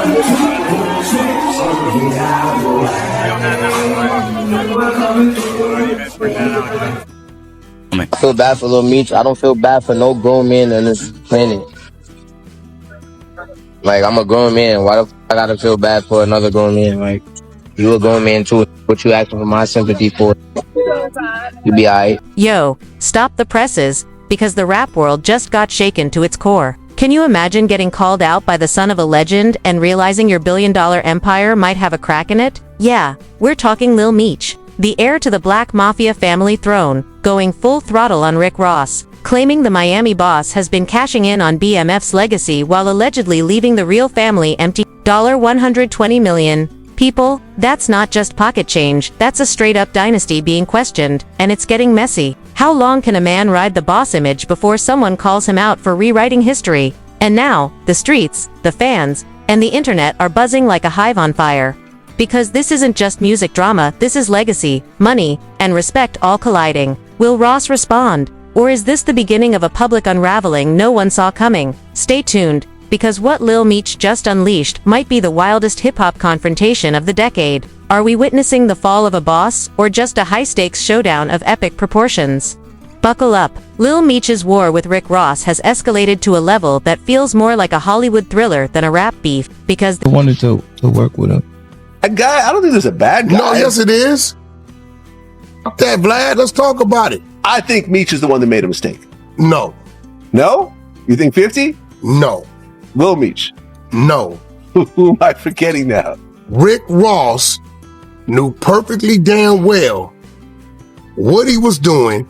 I feel bad for Lil Meech. I don't feel bad for no grown man on this planet. Like, I'm a grown man. Why the f I gotta feel bad for another grown man? Like, you a grown man too. What you asking for my sympathy for? You be alright. Yo, stop the presses, because the rap world just got shaken to its core. Can you imagine getting called out by the son of a legend and realizing your billion-dollar empire might have a crack in it? Yeah, we're talking Lil Meech, the heir to the Black Mafia family throne, going full throttle on Rick Ross, claiming the Miami boss has been cashing in on BMF's legacy while allegedly leaving the real family empty. $120 million. People, that's not just pocket change, that's a straight-up dynasty being questioned, and it's getting messy. How long can a man ride the boss image before someone calls him out for rewriting history? And now, the streets, the fans, and the internet are buzzing like a hive on fire. Because this isn't just music drama, this is legacy, money, and respect all colliding. Will Ross respond? Or is this the beginning of a public unraveling no one saw coming? Stay tuned, because what Lil Meech just unleashed might be the wildest hip-hop confrontation of the decade. Are we witnessing the fall of a boss, or just a high-stakes showdown of epic proportions? Buckle up. Lil Meech's war with Rick Ross has escalated to a level that feels more like a Hollywood thriller than a rap beef, because I wanted to work with him. A guy, I don't think there's a bad guy. No, yes it is. That Vlad, let's talk about it. I think Meech is the one that made a mistake. No. No? You think 50? No. Lil Meech? No. Who am I forgetting now? Rick Ross knew perfectly damn well what he was doing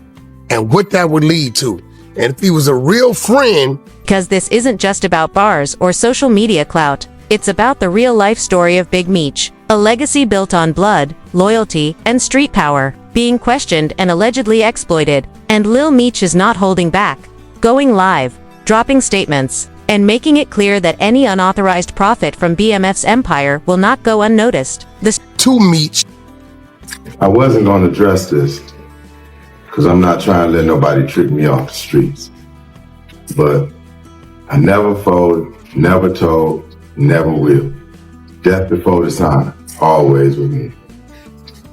and what that would lead to. And if he was a real friend... Because this isn't just about bars or social media clout. It's about the real-life story of Big Meech, a legacy built on blood, loyalty, and street power, being questioned and allegedly exploited. And Lil Meech is not holding back, going live, dropping statements, and making it clear that any unauthorized profit from BMF's empire will not go unnoticed. To Meech. I wasn't going to address this because I'm not trying to let nobody trick me off the streets. But I never folded, never told, never will. Death before dishonor, always with me.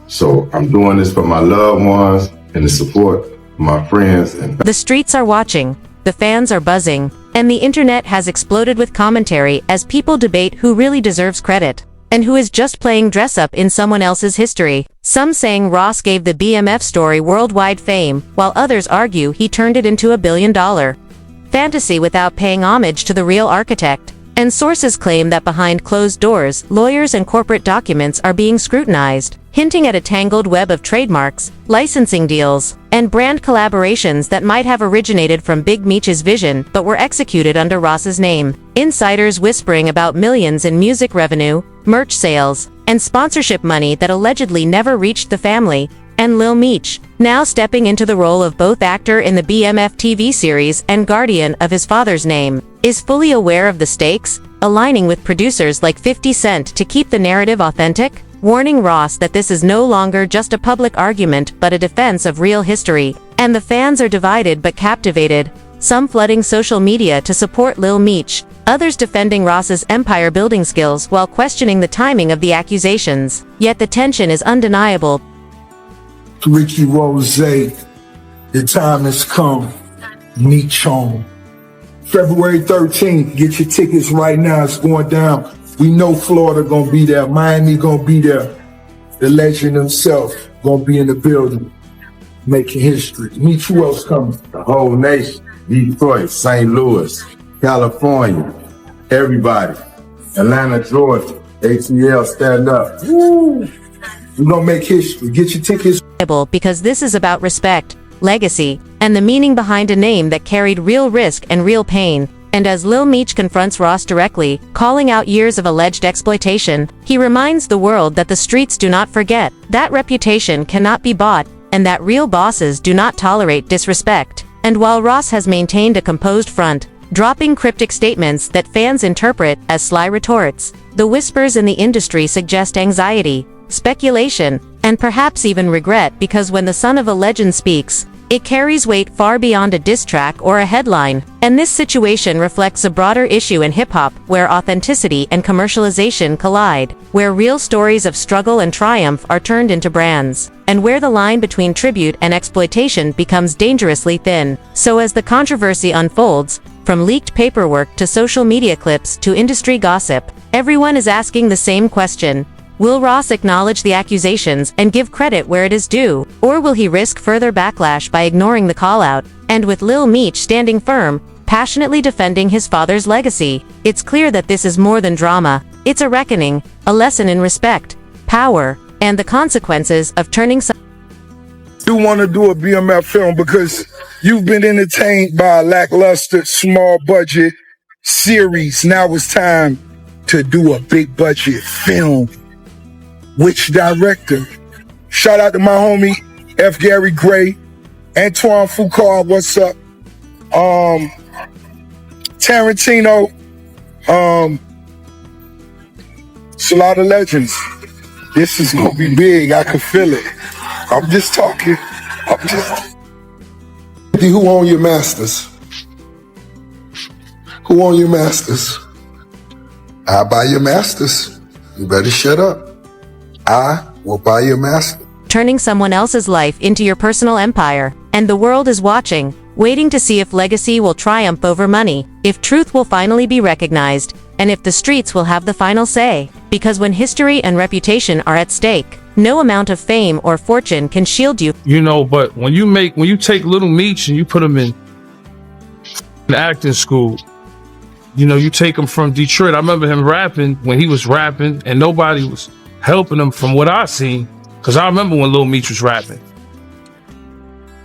So I'm doing this for my loved ones and the support of my friends. The streets are watching, the fans are buzzing, and the internet has exploded with commentary as people debate who really deserves credit, and who is just playing dress-up in someone else's history. Some saying Ross gave the BMF story worldwide fame, while others argue he turned it into a billion-dollar fantasy without paying homage to the real architect. And sources claim that behind closed doors, lawyers and corporate documents are being scrutinized, hinting at a tangled web of trademarks, licensing deals, and brand collaborations that might have originated from Big Meech's vision but were executed under Ross's name. Insiders whispering about millions in music revenue, merch sales, and sponsorship money that allegedly never reached the family. And Lil Meech, now stepping into the role of both actor in the BMF TV series and guardian of his father's name, is fully aware of the stakes, aligning with producers like 50 Cent to keep the narrative authentic, warning Ross that this is no longer just a public argument but a defense of real history. And the fans are divided but captivated, some flooding social media to support Lil Meech, others defending Ross's empire-building skills while questioning the timing of the accusations. Yet the tension is undeniable. Ricky Rose, the time has come. Meech home. February 13th, get your tickets right now. It's going down. We know Florida gonna be there. Miami gonna be there. The legend himself gonna be in the building, making history. Meech, who else coming? The whole nation, Detroit, St. Louis, California, everybody. Atlanta, Georgia, ATL, stand up. Woo! We're gonna make history. Get your tickets. Because this is about respect, legacy, and the meaning behind a name that carried real risk and real pain. And as Lil Meech confronts Ross directly, calling out years of alleged exploitation, he reminds the world that the streets do not forget, that reputation cannot be bought, and that real bosses do not tolerate disrespect. And while Ross has maintained a composed front, dropping cryptic statements that fans interpret as sly retorts, the whispers in the industry suggest anxiety, speculation, and perhaps even regret, because when the son of a legend speaks, It carries weight far beyond a diss track or a headline, and this situation reflects a broader issue in hip-hop where authenticity and commercialization collide, where real stories of struggle and triumph are turned into brands, and where the line between tribute and exploitation becomes dangerously thin. So as the controversy unfolds, from leaked paperwork to social media clips to industry gossip, everyone is asking the same question. Will Ross acknowledge the accusations and give credit where it is due, or will he risk further backlash by ignoring the call-out? And with Lil Meech standing firm, passionately defending his father's legacy, it's clear that this is more than drama. It's a reckoning, a lesson in respect, power, and the consequences of turning Do want to do a BMF film because you've been entertained by a lackluster, small budget series. Now it's time to do a big budget film. Which director? Shout out to my homie F. Gary Gray, Antoine Foucault, what's up? Tarantino, it's a lot of legends. This is gonna be big, I can feel it. I'm just talking. Who own your masters? Who own your masters? I buy your masters. You better shut up. I will buy your master. turning someone else's life into your personal empire, and the world is watching, waiting to see if legacy will triumph over money, if truth will finally be recognized, and if the streets will have the final say. Because when history and reputation are at stake, no amount of fame or fortune can shield you. You know, but when you take Lil Meech and you put him in acting school, you know, you take him from Detroit. I remember him rapping when he was rapping and nobody was helping him from what I seen. Cause I remember when Lil Meech was rapping.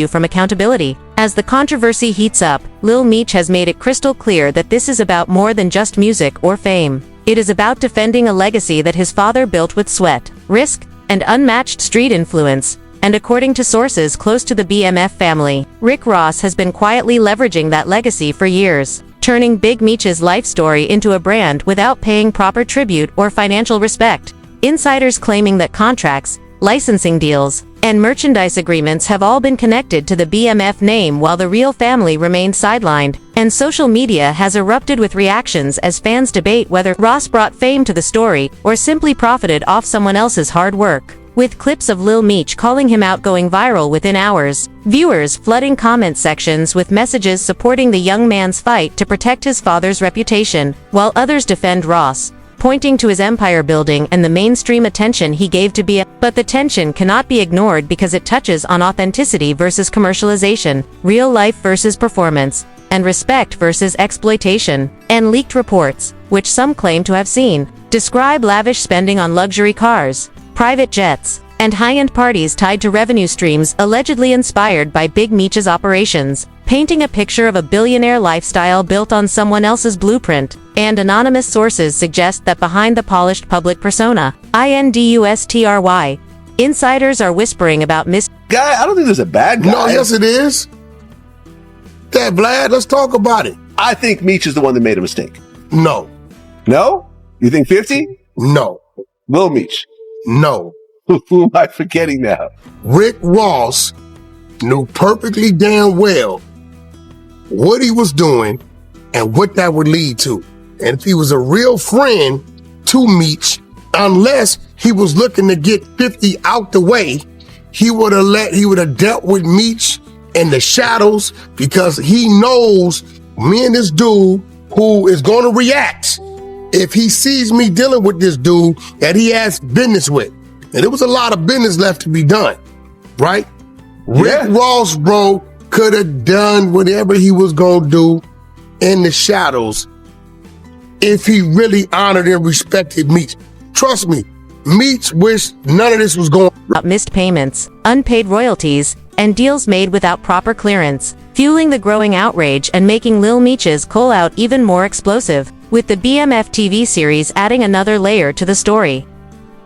From accountability. As the controversy heats up, Lil Meech has made it crystal clear that this is about more than just music or fame. It is about defending a legacy that his father built with sweat, risk, and unmatched street influence. And according to sources close to the BMF family, Rick Ross has been quietly leveraging that legacy for years, turning Big Meech's life story into a brand without paying proper tribute or financial respect. Insiders claiming that contracts, licensing deals, and merchandise agreements have all been connected to the BMF name while the real family remained sidelined, and social media has erupted with reactions as fans debate whether Ross brought fame to the story or simply profited off someone else's hard work. With clips of Lil Meech calling him out going viral within hours, viewers flooding comment sections with messages supporting the young man's fight to protect his father's reputation, while others defend Ross, pointing to his empire building and the mainstream attention he gave to BMF. But the tension cannot be ignored because it touches on authenticity versus commercialization, real life versus performance, and respect versus exploitation. And leaked reports, which some claim to have seen, describe lavish spending on luxury cars, private jets, and high-end parties tied to revenue streams allegedly inspired by Big Meech's operations, painting a picture of a billionaire lifestyle built on someone else's blueprint. And anonymous sources suggest that behind the polished public persona, industry, insiders are whispering about Guy, I don't think there's a bad guy. No, yes it is. That Vlad, let's talk about it. I think Meech is the one that made a mistake. No. No? You think 50? No. Lil Meech. No. Who am I forgetting now? Rick Ross knew perfectly damn well what he was doing and what that would lead to. And if he was a real friend to Meech, unless he was looking to get 50 out the way, he would have dealt with Meech in the shadows, because he knows me and this dude who is going to react if he sees me dealing with this dude that he has business with. And there was a lot of business left to be done, right? Yeah. Rick Ross, bro, could have done whatever he was going to do in the shadows if he really honored and respected Meech. Trust me, Meech wished none of this was going on. missed payments, unpaid royalties, and deals made without proper clearance, fueling the growing outrage and making Lil Meech's call-out even more explosive, with the BMF TV series adding another layer to the story.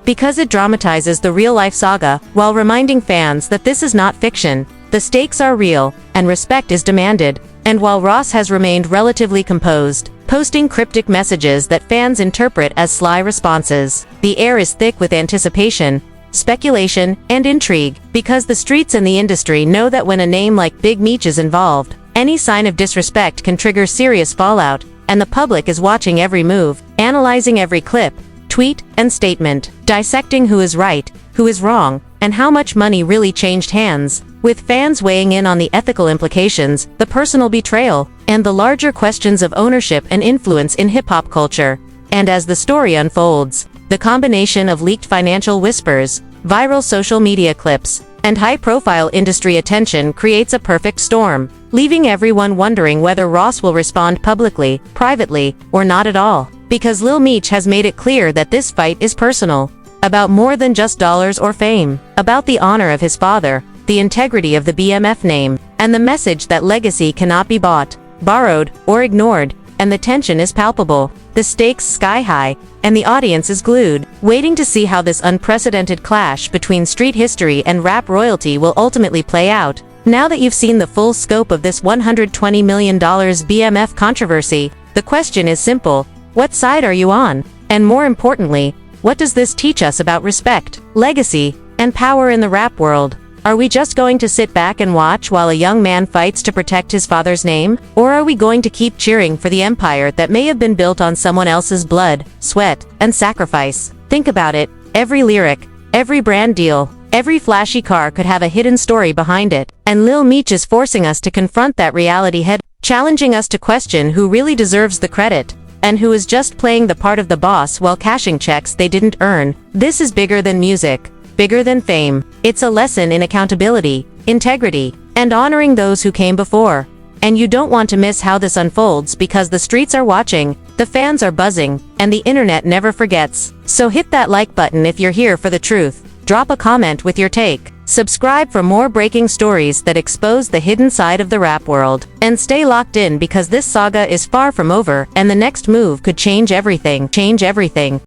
Because it dramatizes the real-life saga, while reminding fans that this is not fiction, the stakes are real, and respect is demanded. And while Ross has remained relatively composed, posting cryptic messages that fans interpret as sly responses, the air is thick with anticipation, speculation, and intrigue, because the streets and the industry know that when a name like Big Meech is involved, any sign of disrespect can trigger serious fallout, and the public is watching every move, analyzing every clip, tweet, and statement, dissecting who is right, who is wrong, and how much money really changed hands, with fans weighing in on the ethical implications, the personal betrayal, and the larger questions of ownership and influence in hip-hop culture. And as the story unfolds, the combination of leaked financial whispers, viral social media clips, and high-profile industry attention creates a perfect storm, leaving everyone wondering whether Ross will respond publicly, privately, or not at all. Because Lil Meech has made it clear that this fight is personal, about more than just dollars or fame, about the honor of his father, the integrity of the BMF name, and the message that legacy cannot be bought, borrowed, or ignored, and the tension is palpable, the stakes sky high, and the audience is glued, waiting to see how this unprecedented clash between street history and rap royalty will ultimately play out. Now that you've seen the full scope of this $120 million BMF controversy, the question is simple: what side are you on? And more importantly, what does this teach us about respect, legacy, and power in the rap world? Are we just going to sit back and watch while a young man fights to protect his father's name? Or are we going to keep cheering for the empire that may have been built on someone else's blood, sweat, and sacrifice? Think about it. Every lyric, every brand deal, every flashy car could have a hidden story behind it. And Lil Meech is forcing us to confront that reality head, challenging us to question who really deserves the credit, and who is just playing the part of the boss while cashing checks they didn't earn. This is bigger than music, bigger than fame. It's a lesson in accountability, integrity, and honoring those who came before. And you don't want to miss how this unfolds, because the streets are watching, the fans are buzzing, and the internet never forgets. So hit that like button if you're here for the truth. Drop a comment with your take. Subscribe for more breaking stories that expose the hidden side of the rap world. And stay locked in, because this saga is far from over, and the next move could change everything.